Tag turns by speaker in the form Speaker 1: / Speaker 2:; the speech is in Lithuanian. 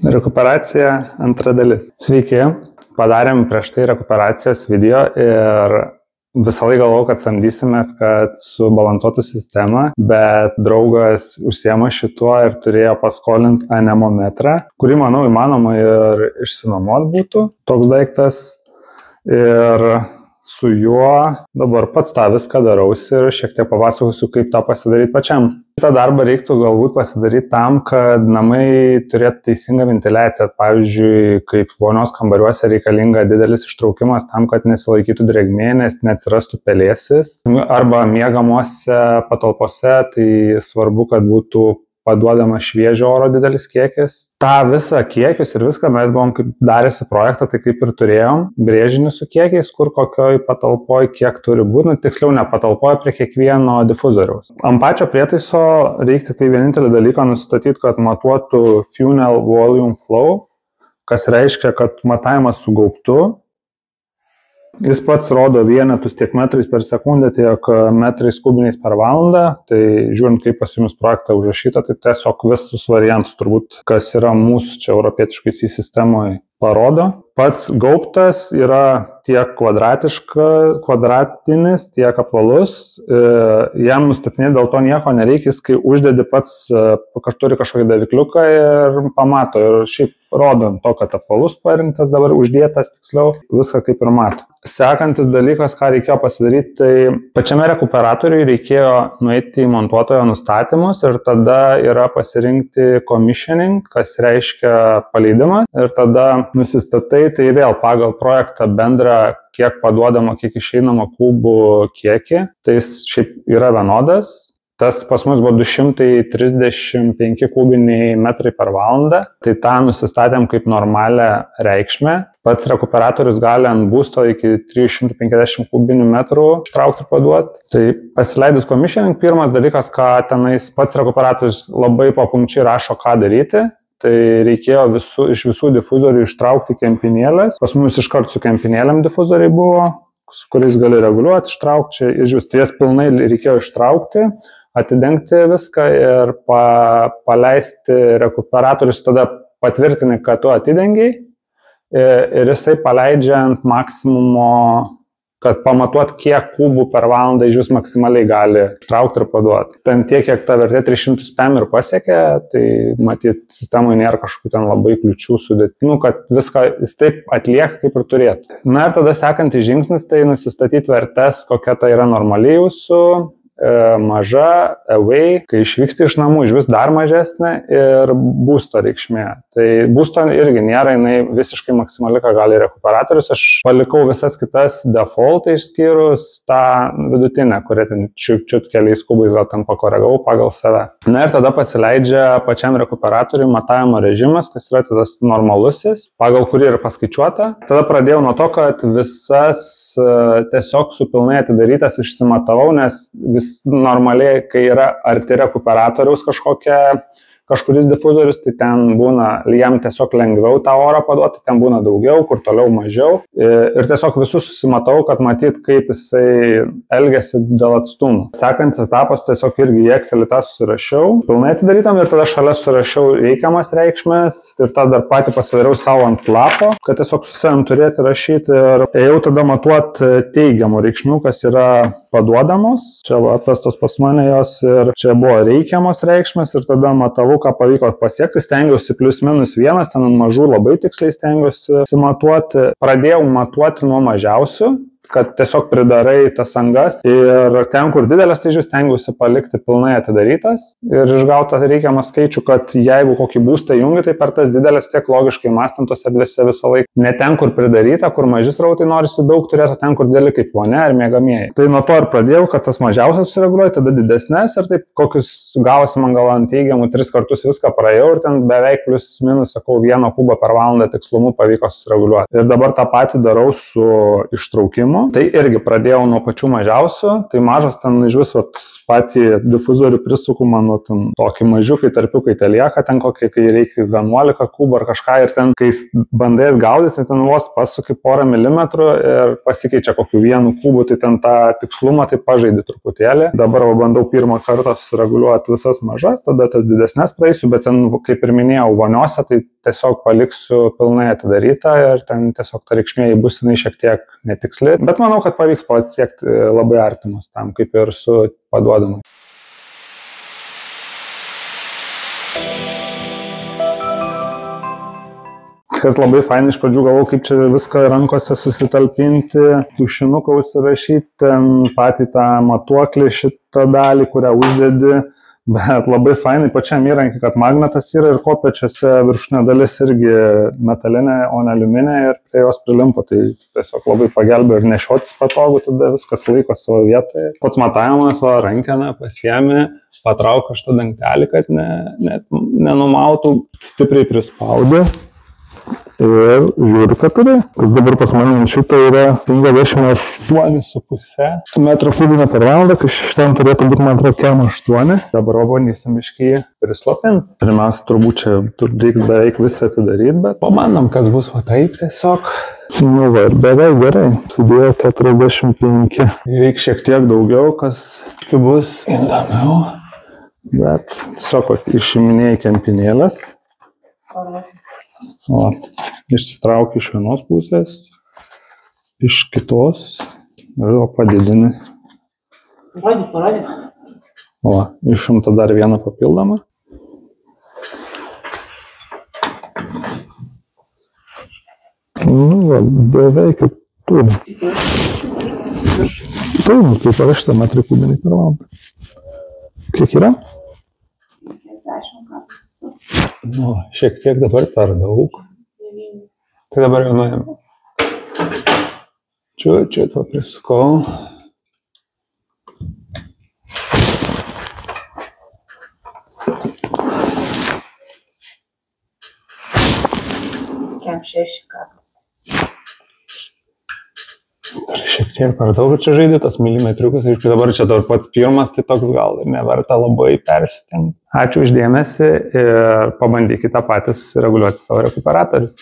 Speaker 1: Rekuperacija antra dalis. Sveiki, padarėm prieš tai rekuperacijos video ir visą laiką galvojau, kad samdysimės, kad subalansuotų sistemą, bet draugas užsiema šituo ir turėjo paskolinti anemometrą, kurį, manau, įmanoma ir išsinuomot būtų toks daiktas. Ir su juo dabar pats tą viską darausi ir šiek tiek papasakosiu, kaip tą pasidaryti pačiam. Šitą darbą reiktų galbūt pasidaryti tam, kad namai turėtų teisingą ventiliaciją. Pavyzdžiui, kaip vonios kambariuose reikalinga didelis ištraukimas tam, kad nesilaikytų drėgmė, nes neatsirastų pelėsis. Arba miegamuose patalpose, tai svarbu, kad būtų paduodama šviežio oro didelis kiekis. Ta visą kiekius ir viską mes buvom kaip darėsi projektą, tai kaip ir turėjom brėžinį su kiekiais, kur kokioj patalpoj kiek turi būti, tiksliau ne patalpoj prie kiekvieno difuzoriaus. Ant pačio prietaiso reikia tai vienintelį dalyką nustatyti, kad matuotų funnel volume flow, kas reiškia, kad matavimas su gaubtu. Jis pats rodo vienetus tiek metrais per sekundę, tiek metrais kubiniais per valandą. Tai žiūrint, kaip pas jumis projektą užrašyta, tai tiesiog visus variantus turbūt, kas yra mūsų čia europietiškai sistemoje, parodo. Pats gaubtas yra tiek kvadratinis, tiek apvalus. Jam nustatinėti dėl to nieko nereikia, kai uždedi pats turi kažkokį davikliuką ir pamato. Ir šiaip rodant to, kad apvalus parinktas dabar uždėtas, tiksliau, viską kaip ir mato. Sekantis dalykas, ką reikėjo pasidaryti, tai pačiame rekuperatoriui reikėjo nueiti į montuotojo nustatymus ir tada yra pasirinkti commissioning, kas reiškia paleidimą, ir tada nusistatai, tai vėl pagal projektą bendrą, kiek paduodama, kiek išeinama kubų kiekį, tai jis šiaip yra vienodas. Tas pas mus buvo 235 kubiniai metrai per valandą, tai tą nusistatėm kaip normalią reikšmę. Pats rekuperatorius gali ant būsto iki 350 kubinių metrų traukti ir paduoti. Tai pasileidus commissioning, pirmas dalykas, ką tenais pats rekuperatorius labai papunkčiai rašo, ką daryti. Tai reikėjo iš visų difuzorių ištraukti kempinėlės. Pas mus iškart su kempinėlėm difuzoriai buvo, su kuriais gali reguliuoti, ištraukti. Iš vis ties pilnai reikėjo ištraukti, atidengti viską ir paleisti rekuperatorius, tada patvirtini, kad tu atidengiai ir jisai paleidžia ant maksimumo, kad pamatuot, kiek kubų per valandą iš vis maksimaliai gali traukti ir paduoti. Ten tiek, kiek ta vertė 300 pm ir pasiekė, tai matyt, sistemoje nėra kažkokių ten labai kliučių sudėtinų, kad viską jis taip atlieka, kaip ir turėtų. Na ir tada sekantis žingsnis, tai nusistatyti vertes, kokia tai yra normaliai jūsų, maža, away, kai išvyksti iš namų, iš vis dar mažesnė, ir būsto reikšmė. Tai būsto irgi nėra, jinai visiškai maksimali, ką gali rekuperatorius. Aš palikau visas kitas default išskyrus tą vidutinę, kurią ten čiut keliais kubais gal ten pakoregavau pagal save. Na ir tada pasileidžia pačiam rekuperatoriui matavimo režimas, kas yra tas normalusis, pagal kurį yra paskaičiuota. Tada pradėjau nuo to, kad visas tiesiog su pilnai atidarytas išsimatavau, nes normaliai, kai yra arti rekuperatoriaus kažkuris difuzorius, tai ten būna, jam tiesiog lengviau tą orą paduoti, ten būna daugiau, kur toliau mažiau. Ir tiesiog visus susimatau, kad matyt, kaip jisai elgiasi dėl atstumų. Sekantis etapas, tiesiog irgi į Excelį tą susirašiau, pilnai atidarytam, ir tada šalia surašiau reikiamas reikšmės ir tada dar patį pasidariau savo ant lapo, kad tiesiog su savim turėti rašyti, ir ėjau tada matuot teigiamų reikšmių, kas yra paduodamos. Čia atvestos pas mane jos, ir čia buvo reikiamos reikšmės, ir tada matavau, ką pavyko pasiekti. Stengiausi +-1, ten ant mažų labai tiksliai stengiausi matuoti. Pradėjau matuoti nuo mažiausių, kad tiesiog pridarai tas angas, ir ten, kur didelės, tai stengiausi palikti pilnai atidarytas ir išgautą reikiamą skaičių, kad jeigu kokį būstą jungi, tai per tas didelės tiek logiškai mąstant tos erdvėse visą laiką. Ne ten, kur pridaryta, kur maži srautai norisi daug turėti, ten, kur dideli kaip vonia ar miegamieji. Tai nuo to ir pradėjau, kad tas mažiausias sureguliuoju, tada didesnės, ir taip kokius gavosi man gal ant teigiamų 3 kartus viską praėjau, ir ten beveik +-, sakau, 1 kubą per valandą tikslumu pavyko sureguliuoti. Ir dabar tą patį darau su ištraukimu. Tai irgi pradėjau nuo pačių mažiausių, tai mažas ten iš vis patį difuzorių prisuku, mano ten tokį mažiukai tarpiukai te lieka, ten kokį, kai reikia 11 kubų ar kažką ir ten, kai bandai atgaudyti, ten vos pasuki porą milimetrų ir pasikeičia kokiu 1 kubu, tai ten tą tikslumą tai pažaidži truputėlį. Dabar bandau pirmą kartą sureguliuoti visas mažas, tada tas didesnės praeisiu, bet ten, kaip ir minėjau, voniose, tai tiesiog paliksiu pilnai atidarytą ir ten tiesiog ta reikšmė bus jinai šiek tiek netiksli, bet manau, kad pavyks pasiekti labai artimus tam, kaip ir su paduodamu. Kas labai fainai, iš pradžių galvojau, kaip čia viską rankose susitalpinti, tušinuką užsirašyti, ten patį tą matuoklį, šitą dalį, kurią uždedi, bet labai fainai pačiam įrankį, kad magnetas yra ir kopėčiose viršutinė dalis irgi metalinė, o ne aliuminė ir prie jos prilimpa, tai tiesiog labai pagelbėjo ir nešiotis patogu, tada viskas laiko savo vietoje. Pats matavimas, va, rankeną pasiemi, patraukia šitą dangtelį, kad nenumautų, stipriai prispaudė. Ir žiūri, ką turi. Dabar pas mane šito yra 58,5 metrų kubinio per valandą, kai šitam turėtų būti, man atrodo, 8. Dabar bandysim biškį prislopinti. Pirmiausia, turbūt čia reiks beveik visą atidaryti, bet pabandom, kas bus va taip tiesiog. Nu va, ir beveik gerai. Sudėjo 45. Reiks šiek tiek daugiau, kas bus įdomiau. Bet tiesiog išiminėjai kempinėlės. O, išsitrauki iš vienos pusės, iš kitos ir padidini.
Speaker 2: Parodyk.
Speaker 1: O, išimta dar vieną papildomą. Nu, va, beveik kaip turi. Taip, kaip parašyta metrai kubiniai per valandą. Kiek yra?
Speaker 2: 50 kartų.
Speaker 1: Nu, šiek tiek dabar per daug. Tai dabar jau nuėjame. Čiut paprisukau.
Speaker 2: Kem 6 kartų.
Speaker 1: Dar šiek tiek per daug čia žaidė tas milimetriukas ir dabar čia dar pats pirmas, tai toks gal neverta labai persistengti. Ačiū už dėmesį ir pabandykite patys reguliuoti savo rekuperatorius.